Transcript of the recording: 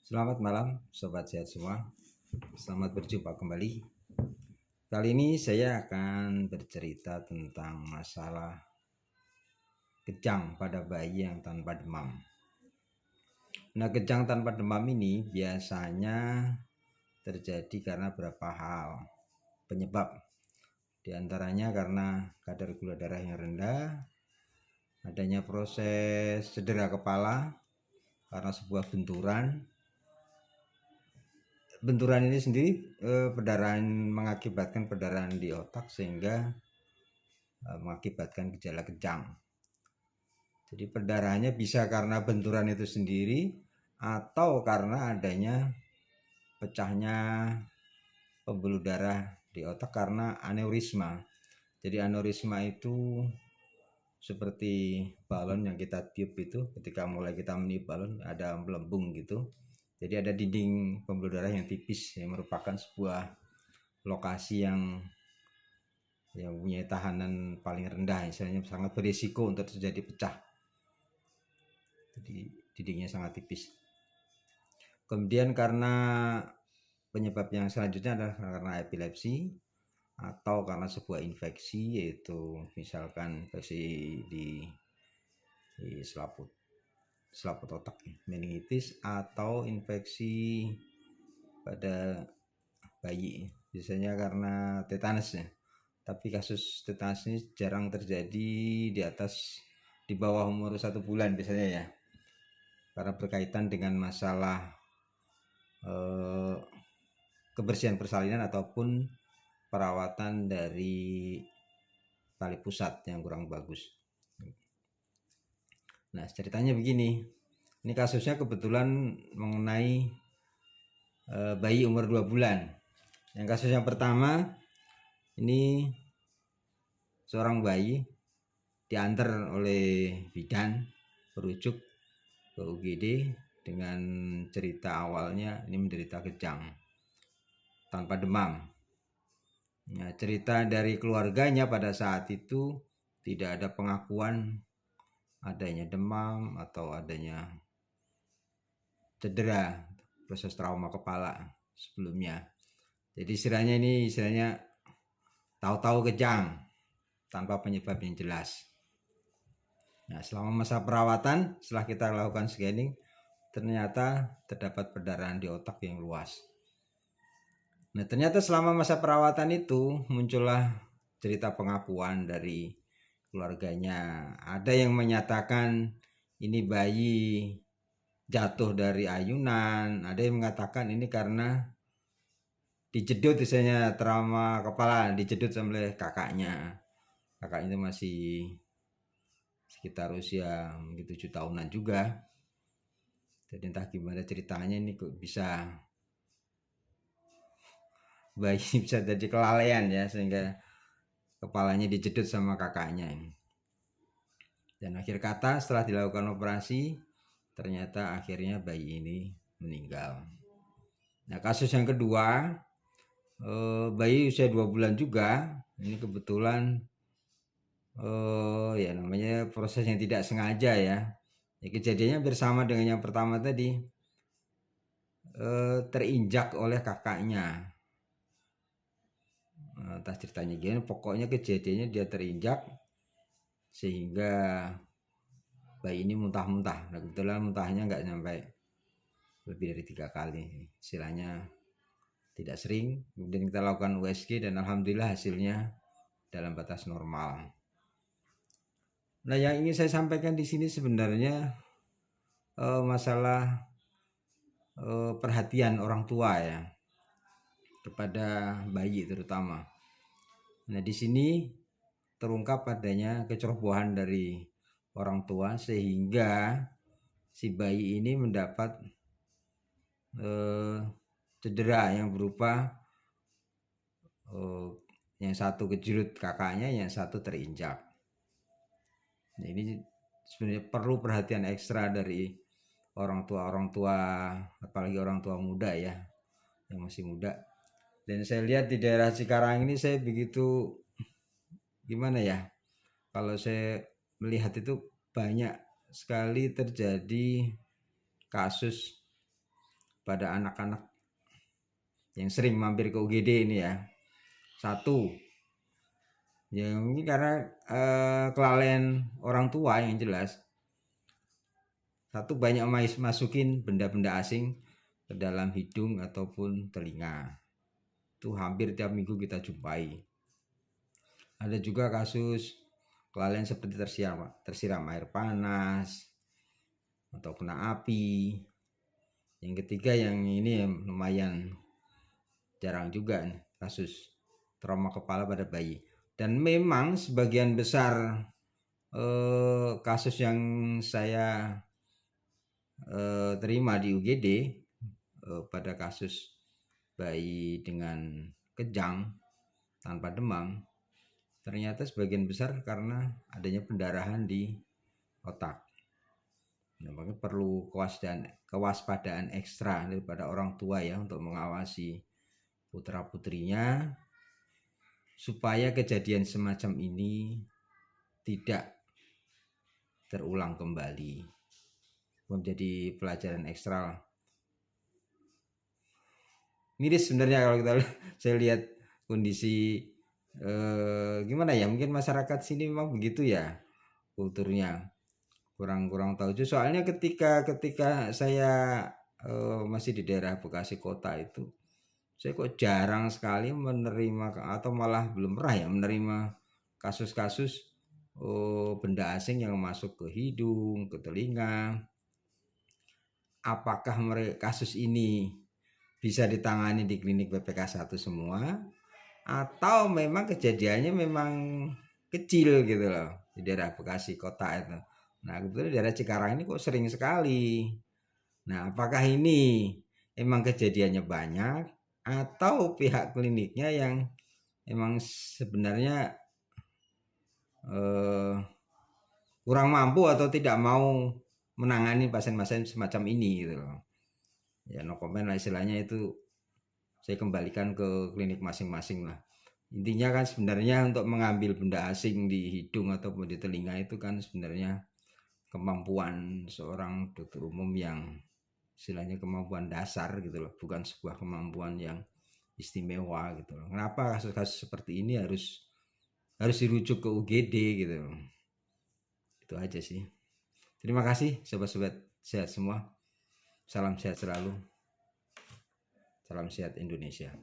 Selamat malam Sobat Sehat semua. Selamat berjumpa kembali. Kali ini saya akan bercerita tentang masalah kejang pada bayi yang tanpa demam. Nah, kejang tanpa demam ini biasanya terjadi karena beberapa hal penyebab. Di antaranya karena kadar gula darah yang rendah, adanya proses cedera kepala karena sebuah benturan ini sendiri perdarahan mengakibatkan perdarahan di otak sehingga mengakibatkan gejala kejang. Jadi perdarahannya bisa karena benturan itu sendiri atau karena adanya pecahnya pembuluh darah di otak karena aneurisma. Jadi aneurisma itu seperti balon yang kita tiup itu, ketika mulai kita meniup balon ada melembung gitu. Jadi ada dinding pembuluh darah yang tipis yang merupakan sebuah lokasi yang punya tahanan paling rendah, misalnya sangat berisiko untuk terjadi pecah. Jadi dindingnya sangat tipis. Kemudian karena penyebab yang selanjutnya adalah karena epilepsi atau karena sebuah infeksi, yaitu misalkan infeksi di selaput otak, meningitis, atau infeksi pada bayi, biasanya karena tetanus ya. Tapi kasus tetanus ini jarang terjadi di bawah umur 1 bulan biasanya ya, karena berkaitan dengan masalah kebersihan persalinan ataupun perawatan dari tali pusat yang kurang bagus. Nah, ceritanya begini, ini kasusnya kebetulan mengenai bayi umur 2 bulan. Yang kasus yang pertama, ini seorang bayi diantar oleh bidan merujuk ke UGD dengan cerita awalnya ini menderita kejang tanpa demam. Nah, cerita dari keluarganya pada saat itu tidak ada pengakuan adanya demam atau adanya cedera, proses trauma kepala sebelumnya. Jadi istilahnya tahu-tahu kejang tanpa penyebab yang jelas. Nah, selama masa perawatan, setelah kita lakukan scanning, ternyata terdapat perdarahan di otak yang luas. Nah, ternyata selama masa perawatan itu muncullah cerita pengakuan dari keluarganya. Ada yang menyatakan ini bayi jatuh dari ayunan, ada yang mengatakan ini karena dijedut, misalnya trauma kepala, dijedut oleh kakaknya. Kakaknya itu masih sekitar usia mungkin 7 tahunan juga. Jadi entah gimana ceritanya ini kok bisa bayi bisa jadi kelalaian ya, sehingga kepalanya dijedut sama kakaknya. Dan akhir kata setelah dilakukan operasi, ternyata akhirnya bayi ini meninggal. Nah, kasus yang kedua, bayi usia 2 bulan juga. Ini kebetulan ya namanya proses yang tidak sengaja ya. Kejadiannya bersama dengan yang pertama tadi, terinjak oleh kakaknya. Entah ceritanya gimana, pokoknya kejadiannya dia terinjak sehingga bayi ini muntah-muntah. Nah, kebetulan muntahnya nggak sampai lebih dari 3 kali, istilahnya tidak sering. Kemudian kita lakukan USG dan alhamdulillah hasilnya dalam batas normal. Nah, yang ingin saya sampaikan di sini sebenarnya masalah perhatian orang tua ya kepada bayi terutama. Nah, di sini terungkap adanya kecerobohan dari orang tua sehingga si bayi ini mendapat cedera yang berupa yang satu kejerut kakaknya, yang satu terinjak. Nah, ini sebenarnya perlu perhatian ekstra dari orang tua, apalagi orang tua muda ya, yang masih muda. Dan saya lihat di daerah Cikarang ini, saya begitu gimana ya, kalau saya melihat itu banyak sekali terjadi kasus pada anak-anak yang sering mampir ke UGD ini ya. Satu, ya mungkin karena kelalaian orang tua yang jelas. Satu, banyak masukin benda-benda asing ke dalam hidung ataupun telinga. Itu hampir tiap minggu kita jumpai. Ada juga kasus kelalaian seperti tersiram air panas atau kena api. Yang ketiga yang ini lumayan jarang juga nih, kasus trauma kepala pada bayi. Dan memang sebagian besar kasus yang saya terima di UGD pada kasus bayi dengan kejang tanpa demam, ternyata sebagian besar karena adanya pendarahan di otak. Nah, makanya perlu kewaspadaan ekstra daripada orang tua ya untuk mengawasi putra-putrinya supaya kejadian semacam ini tidak terulang kembali. Menjadi pelajaran ekstra. Miris sebenarnya kalau saya lihat kondisi gimana ya, mungkin masyarakat sini memang begitu ya kulturnya, kurang tahu. Soalnya ketika saya masih di daerah Bekasi kota itu, saya kok jarang sekali menerima atau malah belum pernah ya menerima kasus-kasus benda asing yang masuk ke hidung, ke telinga. Apakah kasus ini bisa ditangani di klinik PPK 1 semua, atau memang kejadiannya memang kecil gitu loh di daerah Bekasi kota itu. Nah kebetulan daerah Cikarang ini kok sering sekali. Nah apakah ini emang kejadiannya banyak atau pihak kliniknya yang emang sebenarnya kurang mampu atau tidak mau menangani pasien-pasien semacam ini gitu loh. Ya no comment lah istilahnya, itu saya kembalikan ke klinik masing-masing lah. Intinya kan sebenarnya untuk mengambil benda asing di hidung ataupun di telinga itu kan sebenarnya kemampuan seorang dokter umum yang istilahnya kemampuan dasar gitu loh, bukan sebuah kemampuan yang istimewa gitu loh. Kenapa kasus-kasus seperti ini harus dirujuk ke UGD gitu loh. Itu aja sih. Terima kasih sobat-sobat sehat semua. Salam sehat selalu. Salam sehat Indonesia.